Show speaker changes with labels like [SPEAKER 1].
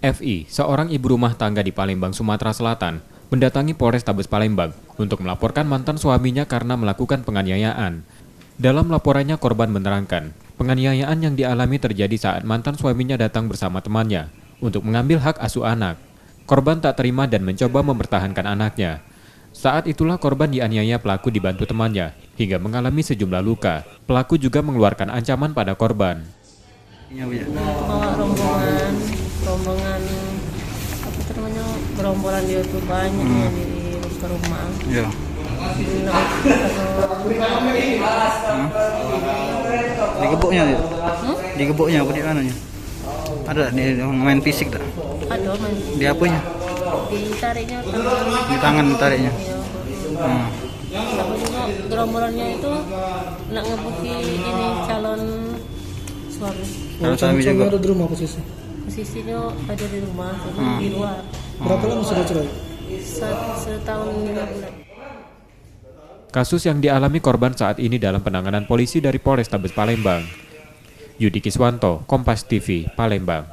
[SPEAKER 1] FI, seorang ibu rumah tangga di Palembang, Sumatera Selatan, mendatangi Polrestabes Palembang untuk melaporkan mantan suaminya karena melakukan penganiayaan. Dalam laporannya, korban menerangkan, penganiayaan yang dialami terjadi saat mantan suaminya datang bersama temannya untuk mengambil hak asuh anak. Korban tak terima dan mencoba mempertahankan anaknya. Saat itulah korban dianiaya pelaku dibantu temannya, hingga mengalami sejumlah luka. Pelaku juga mengeluarkan ancaman pada korban.
[SPEAKER 2] Bawa rombongan apa itu namanya, gerombolan dia tuh banyak ya di ke rumah.
[SPEAKER 3] Iya. Digebuknya ya? Digebuknya apa di mananya? Ada di main fisik tak?
[SPEAKER 2] Ada main
[SPEAKER 3] Di apanya?
[SPEAKER 2] ditariknya
[SPEAKER 3] Di tangan tariknya.
[SPEAKER 2] Tapi juga gerombolannya itu nak ngebuki ini calon suami.
[SPEAKER 3] Kalau suami juga
[SPEAKER 4] ada di rumah
[SPEAKER 2] Posisinya ada di rumah, di luar.
[SPEAKER 4] Berapa lama sudah cerai?
[SPEAKER 2] Setahun 5 bulan.
[SPEAKER 1] Kasus yang dialami korban saat ini dalam penanganan polisi dari Polrestabes Palembang. Yudi Kiswanto, Kompas TV, Palembang.